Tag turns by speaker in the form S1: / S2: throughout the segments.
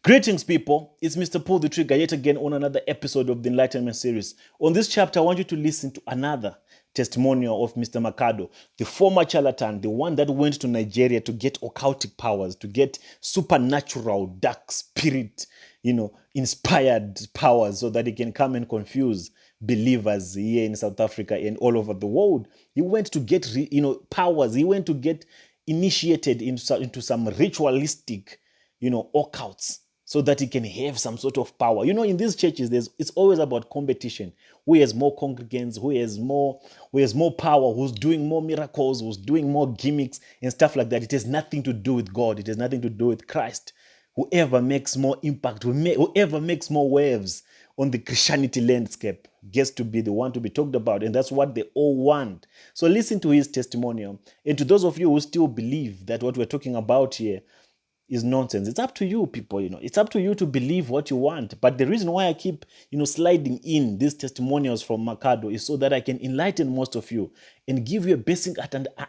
S1: Greetings, people. It's Mr. Pull the Trigger yet again on another episode of the Enlightenment series. On this chapter, I want you to listen to another testimonial of Mr. Makhado, the former charlatan, the one that went to Nigeria to get occultic powers, to get supernatural, dark spirit, inspired powers so that he can come and confuse believers here in South Africa and all over the world. He went to get, powers. He went to get initiated into some ritualistic, occults, so that he can have some sort of power. In these churches, it's always about competition. Who has more congregants, who has more power, who's doing more miracles, who's doing more gimmicks and stuff like that. It has nothing to do with God. It has nothing to do with Christ. Whoever makes more impact, whoever makes more waves on the Christianity landscape gets to be the one to be talked about. And that's what they all want. So listen to his testimonial. And to those of you who still believe that what we're talking about here is nonsense, it's up to you, people. It's up to you to believe what you want. But the reason why I keep sliding in these testimonials from Makhado is so that I can enlighten most of you and give you a basic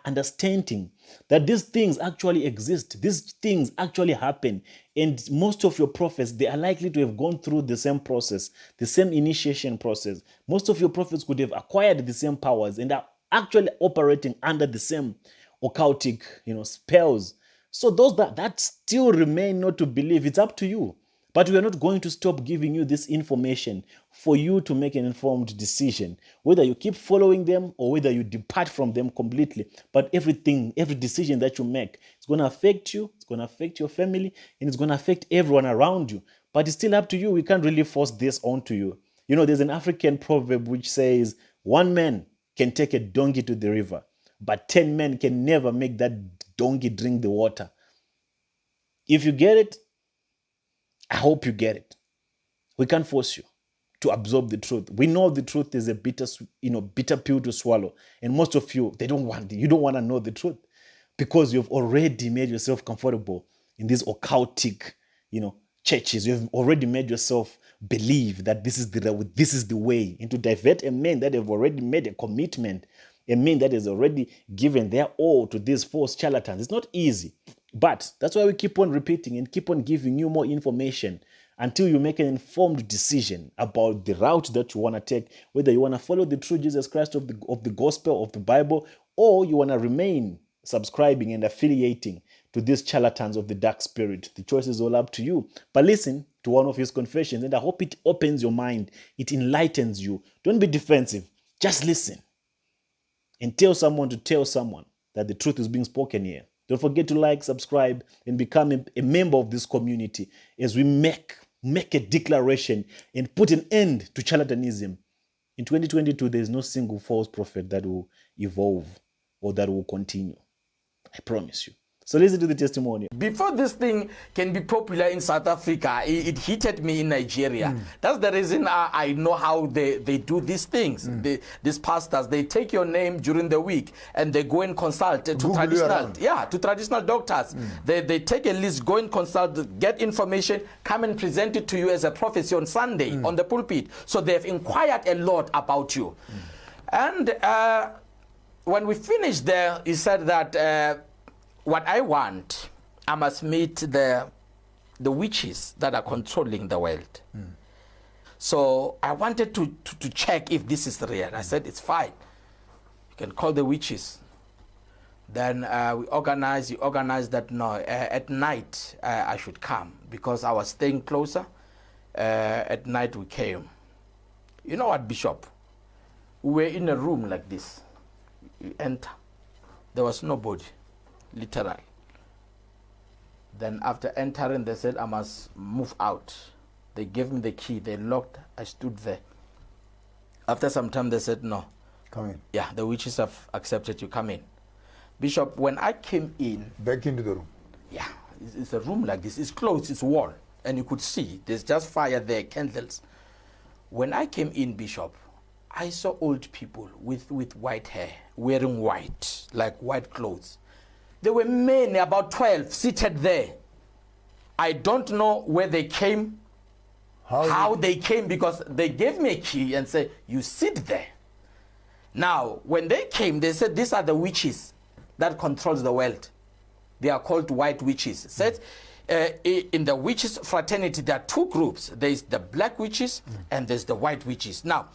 S1: understanding that these things actually exist, these things actually happen. And most of your prophets, they are likely to have gone through the same process, the same initiation process. Most of your prophets could have acquired the same powers and are actually operating under the same occultic spells. So those that still remain not to believe, it's up to you. But we are not going to stop giving you this information for you to make an informed decision, whether you keep following them or whether you depart from them completely. But every decision that you make, it's going to affect you, it's going to affect your family, and it's going to affect everyone around you. But it's still up to you. We can't really force this onto you. There's an African proverb which says, one man can take a donkey to the river, but 10 men can never make that donkey drink the water. If you get it, I hope you get it. We can't force you to absorb the truth. We know the truth is a bitter pill to swallow. And most of you, you don't want to know the truth because you've already made yourself comfortable in these occultic, churches. You've already made yourself believe that this is the way, and to divert a man that have already made a commitment, a man that has already given their all to these false charlatans. It's not easy, but that's why we keep on repeating and keep on giving you more information until you make an informed decision about the route that you want to take, whether you want to follow the true Jesus Christ of the gospel of the Bible, or you want to remain subscribing and affiliating to these charlatans of the dark spirit. The choice is all up to you. But listen to one of his confessions, and I hope it opens your mind. It enlightens you. Don't be defensive. Just listen. And tell someone that the truth is being spoken here. Don't forget to like, subscribe, and become a member of this community as we make a declaration and put an end to charlatanism. In 2022, there is no single false prophet that will evolve or that will continue. I promise you. So listen to the testimony.
S2: Before this thing can be popular in South Africa, it hit me in Nigeria. That's the reason I know how they do these things. These pastors, they take your name during the week and they go and consult to traditional doctors. They take a list, go and consult, get information, come and present it to you as a prophecy on Sunday on the pulpit. So they've inquired a lot about you. And when we finished there, he said that what I want, I must meet the witches that are controlling the world. So I wanted to check if this is real. I said, it's fine. You can call the witches. Then we organized that, no, at night I should come because I was staying closer. At night we came. You know what, Bishop? We were in a room like this. You enter. There was nobody. Literal. Then after entering, they said I must move out. They gave me the key. They locked. I stood there. After some time, they said, no.
S3: Come in.
S2: Yeah, the witches have accepted you. Come in. Bishop, when I came in...
S3: Back into the room.
S2: Yeah, it's a room like this. It's closed. It's wall. And you could see. There's just fire there, candles. When I came in, Bishop, I saw old people with white hair, wearing white, like white clothes. There were men, about 12, seated there. I don't know where they came, how they came, because they gave me a key and said, you sit there. Now, when they came, they said, these are the witches that controls the world. They are called white witches. Said, in the witches fraternity, there are two groups. There's the black witches and there's the white witches. Now,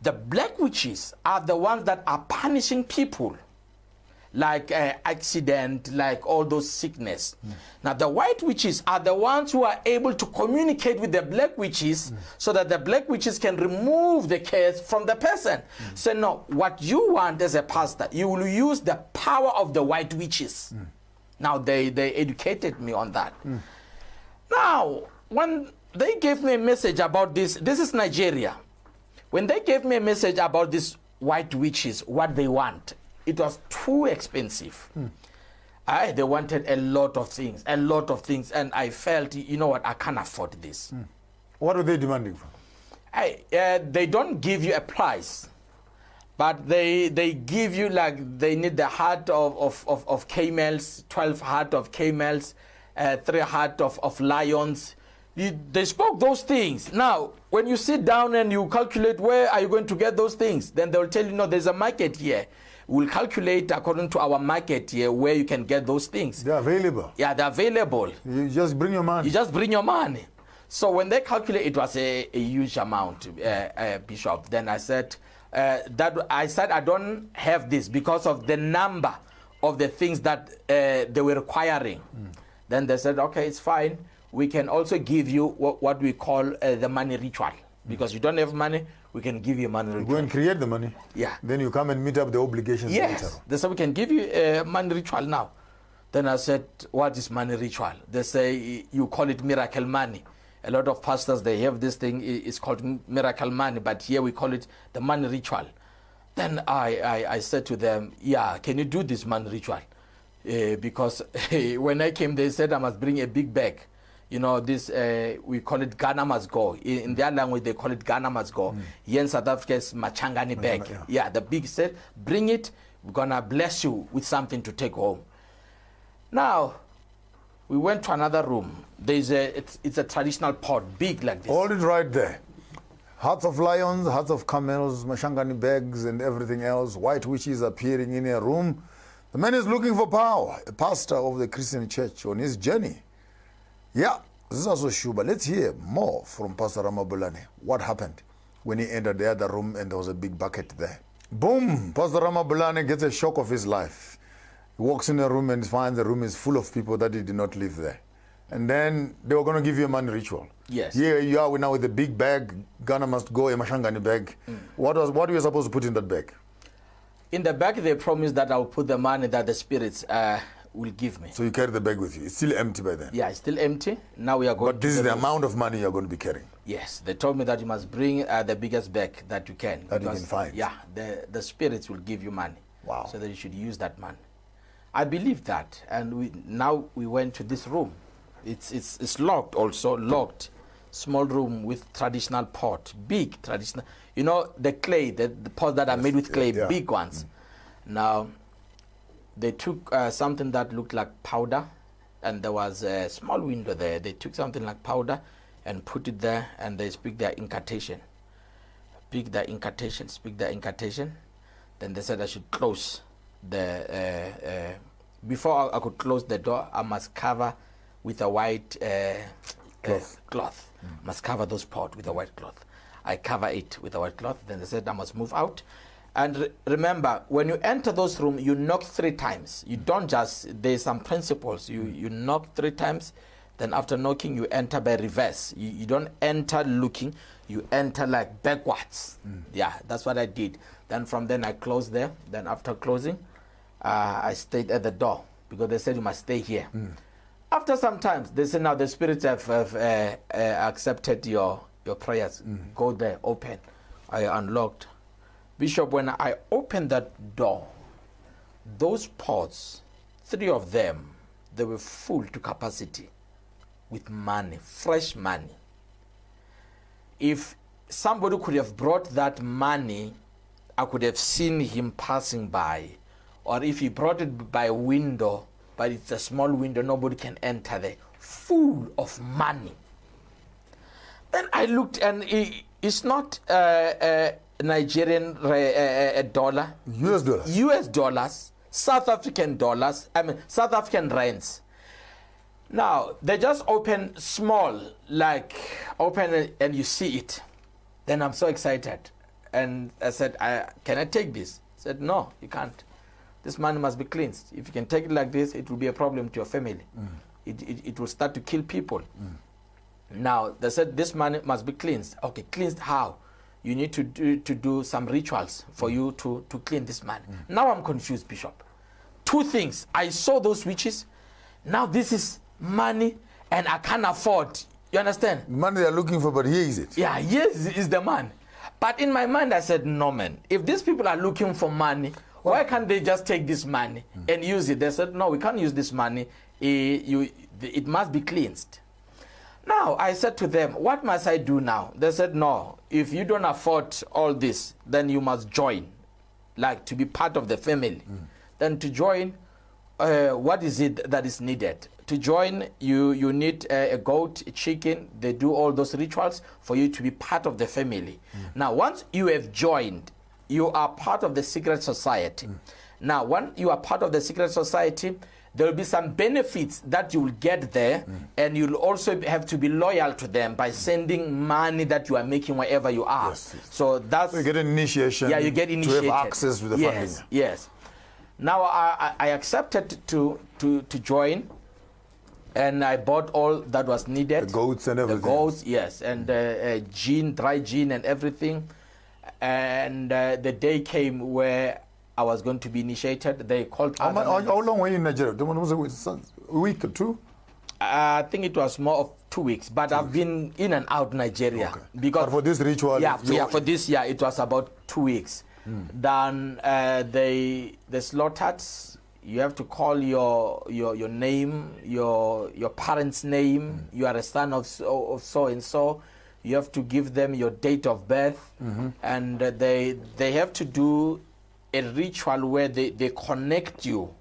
S2: the black witches are the ones that are punishing people, like accident, like all those sickness. Now, the white witches are the ones who are able to communicate with the black witches so that the black witches can remove the curse from the person. So, no, what you want as a pastor, you will use the power of the white witches. Now, they educated me on that. Now, when they gave me a message about this is Nigeria. When they gave me a message about these white witches, what they want, it was too expensive. They wanted a lot of things, and I felt, you know what, I can't afford this.
S3: What are they demanding for?
S2: They don't give you a price, but they give you, like, they need the heart of camels, 12 heart of camels, 3 heart of lions. They spoke those things. Now, when you sit down and you calculate where are you going to get those things, then they'll tell you, no, there's a market here. We'll calculate according to our market here where you can get those things.
S3: They're available.
S2: Yeah, they're available.
S3: You just bring your money.
S2: You just bring your money. So when they calculate, it was a huge amount, Bishop. Then I said, I don't have this because of the number of the things that they were requiring. Then they said, okay, it's fine. We can also give you what we call the money ritual. Because you don't have money, we can give you money ritual.
S3: Go and create the money.
S2: Yeah.
S3: Then you come and meet up the obligations later.
S2: Yes. They said, we can give you a money ritual now. Then I said, what is money ritual? They say, you call it miracle money. A lot of pastors, they have this thing, it's called miracle money, but here we call it the money ritual. Then I said to them, yeah, can you do this money ritual? Because when I came, they said I must bring a big bag. You know, this, we call it Ghana must go. In their language, they call it Ghana must go. Here in South Africa, it's Machangani bag. Yeah, the big said, bring it, we're going to bless you with something to take home. Now, we went to another room. There's it's a traditional pot, big like this.
S3: Hold it right there. Hearts of lions, hearts of camels, Mashangani bags and everything else. White witches appearing in a room. The man is looking for power. A pastor of the Christian church on his journey. Yeah, this is also Shuba. Let's hear more from Pastor Ramabulane. What happened when he entered the other room and there was a big bucket there? Boom! Pastor Ramabulane gets a shock of his life. He walks in a room and finds the room is full of people that he did not live there. And then they were going to give you a money ritual.
S2: Yes.
S3: Here you are now with a big bag. Ghana must go, a Mashangani bag. What were you supposed to put in that bag?
S2: In the bag, they promised that I'll put the money that the spirits will give me.
S3: So you carry the bag with you. It's still empty by then.
S2: Yeah, it's still empty. Now we are going.
S3: But this is the amount of money you're going to be carrying.
S2: Yes, they told me that you must bring the biggest bag that you can.
S3: That you can find.
S2: Yeah, the spirits will give you money.
S3: Wow.
S2: So that you should use that money. I believe that, and now we went to this room. It's locked also, locked. Small room with traditional pot, big traditional. You know, the clay, the pots that are made with clay, big ones. Now, they took something that looked like powder, and there was a small window there. They took something like powder and put it there, and they speak their incantation. Speak their incantation. Then they said I should close the... before I could close the door, I must cover with a white cloth. Must cover those pots with a white cloth. I cover it with a white cloth. Then they said I must move out. And remember, when you enter those rooms, you knock 3 times. You don't just, there's some principles. You knock 3 times, then after knocking, you enter by reverse. You don't enter looking, you enter like backwards. Yeah, that's what I did. Then from then I closed there. Then after closing, I stayed at the door because they said you must stay here. After some time, they said now the spirits have accepted your prayers. Go there, open. I unlocked. Bishop, when I opened that door, those pots, 3 of them, they were full to capacity with money, fresh money. If somebody could have brought that money, I could have seen him passing by. Or if he brought it by window, but it's a small window, nobody can enter there, full of money. Then I looked, and it's not Nigerian dollar.
S3: US dollars.
S2: US dollars, South African dollars, South African rands. Now, they just open small, like open it and you see it. Then I'm so excited. And I said, can I take this? He said, no, you can't. This money must be cleansed. If you can take it like this, it will be a problem to your family. It will start to kill people. Now, they said this money must be cleansed. Okay, cleansed how? You need to do some rituals for you to clean this money. Now I'm confused, Bishop. Two things. I saw those witches. Now this is money and I can't afford. You understand?
S3: Money they're looking for, but here is it.
S2: Yeah, here is the man. But in my mind, I said, no, man. If these people are looking for money, why can't they just take this money and use it? They said, no, we can't use this money. It must be cleansed. Now, I said to them, what must I do now? They said, no, if you don't afford all this, then you must join, like to be part of the family. Then to join, what is it that is needed? To join, you need a goat, a chicken. They do all those rituals for you to be part of the family. Now, once you have joined, you are part of the secret society. Now, when you are part of the secret society, there will be some benefits that you will get there, and you'll also have to be loyal to them by sending money that you are making wherever you are.
S3: Yes.
S2: So that's...
S3: So you get an initiation.
S2: Yeah, you get initiated.
S3: To have access to the funding.
S2: Yes. Now, I accepted to join, and I bought all that was needed.
S3: The goats and everything.
S2: The goats, yes, and gin, dry gin and everything. And the day came where I was going to be initiated. They called.
S3: How long were you in Nigeria? Was it a week or two?
S2: I think it was more of 2 weeks, but I've been in and out Nigeria.
S3: Okay.
S2: Because
S3: but for this ritual?
S2: For this year, it was about 2 weeks. Then they slaughtered. You have to call your name, your parents' name. You are a son of so and so. You have to give them your date of birth, and they have to do a ritual where they connect you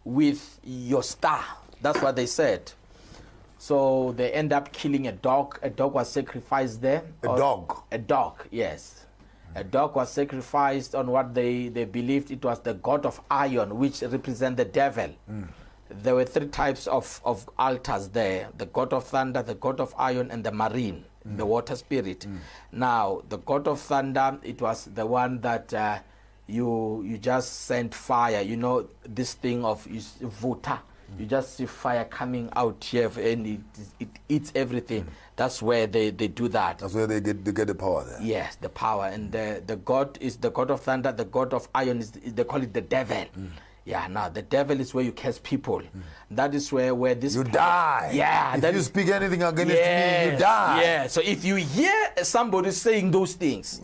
S2: with your star. That's what they said. So they end up killing a dog. A dog was sacrificed there.
S3: A dog?
S2: A dog, yes. A dog was sacrificed on what they believed it was the god of iron, which represent the devil. There were 3 types of altars there: the god of thunder, the god of iron, and the marine, the water spirit. Now, the god of thunder, it was the one that you just sent fire. You know, this thing of vuta. You just see fire coming out here, and it eats everything. That's where they do that.
S3: That's where they get the power there.
S2: Yes, the power. And the god is the god of thunder. The god of iron they call it the devil. Yeah, now the devil is where you curse people. That is where this...
S3: You die.
S2: Yeah.
S3: If you speak anything against me, you die.
S2: Yeah, so if you hear somebody saying those things,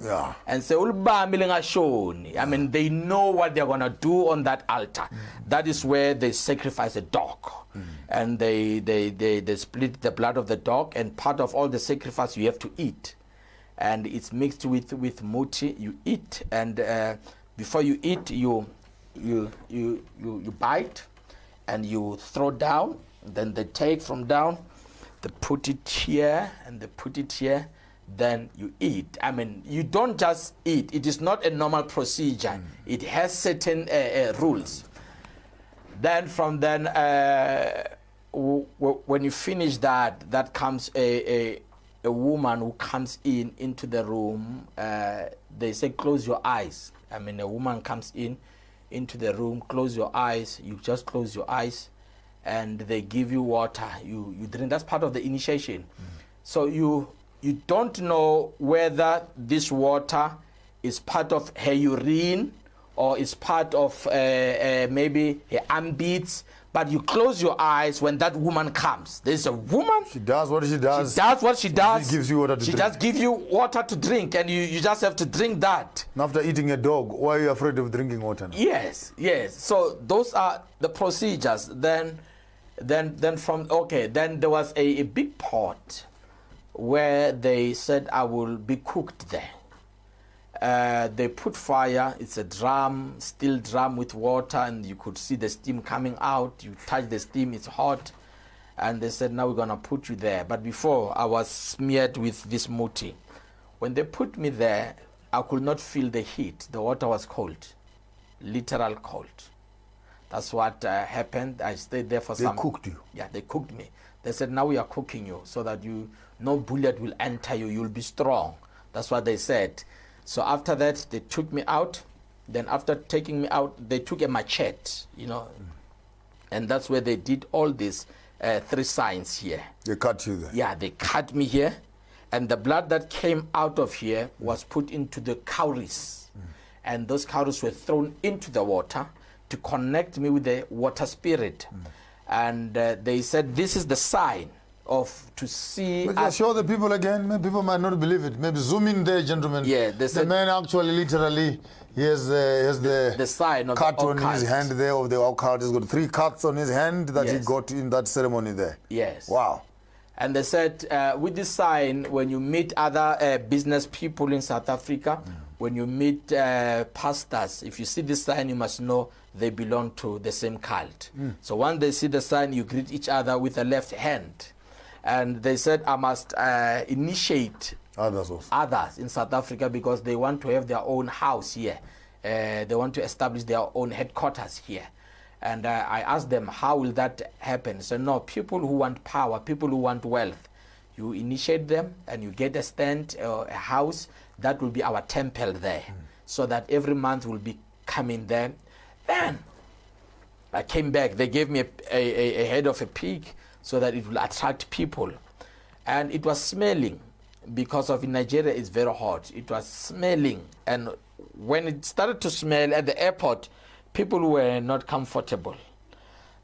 S2: and say, I mean, they know what they're going to do on that altar. That is where they sacrifice a dog. And they split the blood of the dog, and part of all the sacrifice you have to eat. And it's mixed with muti. You eat, and before you eat, you bite and you throw down, then they take from down, they put it here and they put it here, then you eat. I mean, you don't just eat. It is not a normal procedure. It has certain rules. Then from then, when you finish that comes a woman who comes into the room. They say close your eyes. I mean, a woman comes into the room, close your eyes. You just close your eyes, and they give you water. You drink. That's part of the initiation. So you don't know whether this water is part of her urine or is part of maybe her armpits. But you close your eyes when that woman comes. There's a woman.
S3: She does what she does.
S2: She does what she does.
S3: She gives you water to drink.
S2: She just gives you water to drink, and you just have to drink that.
S3: And after eating a dog, why are you afraid of drinking water now?
S2: Yes. So those are the procedures. Then there was a big pot where they said I will be cooked there. They put fire. It's a drum, steel drum with water, and you could see the steam coming out. You touch the steam, it's hot. And they said, now we're going to put you there. But before, I was smeared with this muti. When they put me there, I could not feel the heat. The water was cold, literal cold. That's what happened. I stayed there for
S3: They
S2: some.
S3: cooked you.
S2: Yeah, they cooked me. They said, now we are cooking you so that no bullet will enter you. You'll be strong. That's what they said. So after that, they took me out. Then after taking me out, they took a machete, and that's where they did all these 3 signs here.
S3: They cut you there.
S2: Yeah, they cut me here, and the blood that came out of here was put into the cowries, and those cowries were thrown into the water to connect me with the water spirit. And they said, this is the sign to see
S3: But
S2: us.
S3: just show the people again. Maybe people might not believe it. Maybe zoom in there, gentlemen.
S2: Yeah, they
S3: the
S2: said-
S3: man actually literally, he has the
S2: sign of
S3: cut
S2: the
S3: on his
S2: occult.
S3: hand there of the occult. He's got 3 cuts on his hand that he
S2: Yes.
S3: got in that ceremony there.
S2: Yes.
S3: Wow.
S2: And they said, with this sign, when you meet other business people in South Africa, when you meet pastors, if you see this sign, you must know they belong to the same cult. So once they see the sign, you greet each other with the left hand. And they said, I must initiate
S3: Others also.
S2: others in South Africa because they want to have their own house here. They want to establish their own headquarters here. And I asked them, how will that happen? So no, people who want power, people who want wealth, you initiate them and you get a stand, a house, that will be our temple there. So that every month will be coming there. Then I came back, they gave me a head of a pig so that it will attract people. And it was smelling because of in Nigeria it's very hot. It was smelling, and when it started to smell at the airport, people were not comfortable.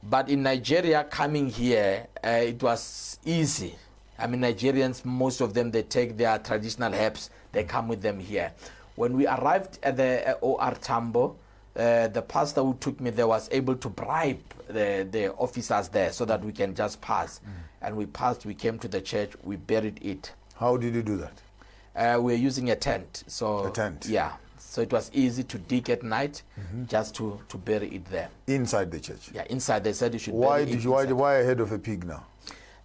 S2: But in Nigeria, coming here, it was easy. I mean, Nigerians, most of them, they take their traditional herbs, they come with them here. When we arrived at the OR Tambo, the pastor who took me there was able to bribe the officers there so that we can just pass. And we passed, we came to the church, we buried it.
S3: How did you do that?
S2: We're using a tent. So
S3: A tent?
S2: Yeah. So it was easy to dig at night just to bury it there.
S3: Inside the church.
S2: Yeah, inside they said you should
S3: Why
S2: bury
S3: did
S2: it
S3: you?
S2: inside.
S3: Why a head of a pig now?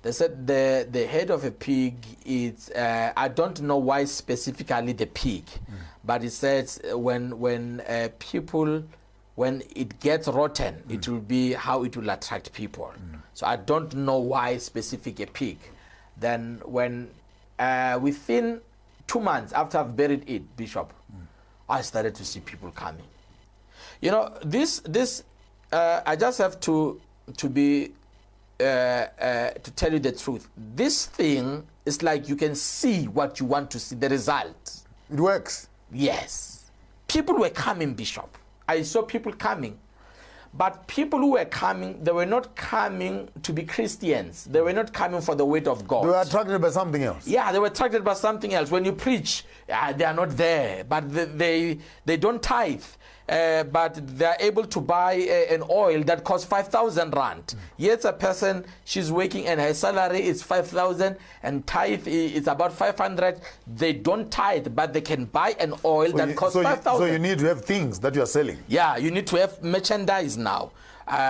S2: They said the head of a pig is, I don't know why specifically the pig, but it says when it gets rotten, it will be how it will attract people. So I don't know why specific a pig. Then when within 2 months after I've buried it, Bishop, I started to see people coming. You know, I just have to be to tell you the truth. This thing is like you can see what you want to see, the result.
S3: It works.
S2: Yes. People were coming, Bishop. I saw people coming. But people who were coming, they were not coming to be Christians. They were not coming for the word of God.
S3: They were attracted by something else.
S2: Yeah, they were attracted by something else. When you preach, they are not there, but they don't tithe. But they are able to buy an oil that costs 5,000 rand. Yet a person, she's working and her salary is 5,000 and tithe is about 500. They don't tithe, but they can buy an oil that costs 5,000.
S3: So you need to have things that you are selling.
S2: Yeah, you need to have merchandise now.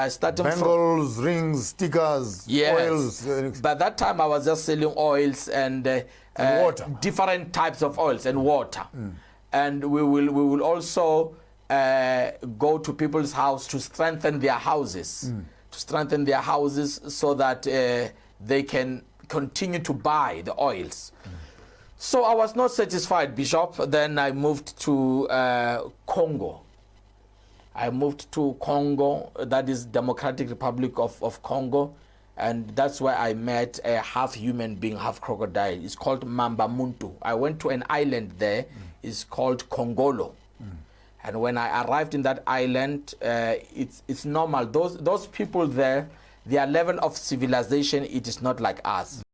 S2: Starting from
S3: Bangles, rings, stickers, oils.
S2: By that time, I was just selling oils and
S3: water.
S2: different types of oils and water. And we will also go to people's house to strengthen their houses, so that they can continue to buy the oils. So I was not satisfied, Bishop. Then I moved to Congo. I moved to Congo, that is Democratic Republic of Congo, and that's where I met a half human being, half crocodile. It's called Mamba Muntu. I went to an island there, it's called Congolo. And when I arrived in that island, it's normal. Those people there, their level of civilization, it is not like us.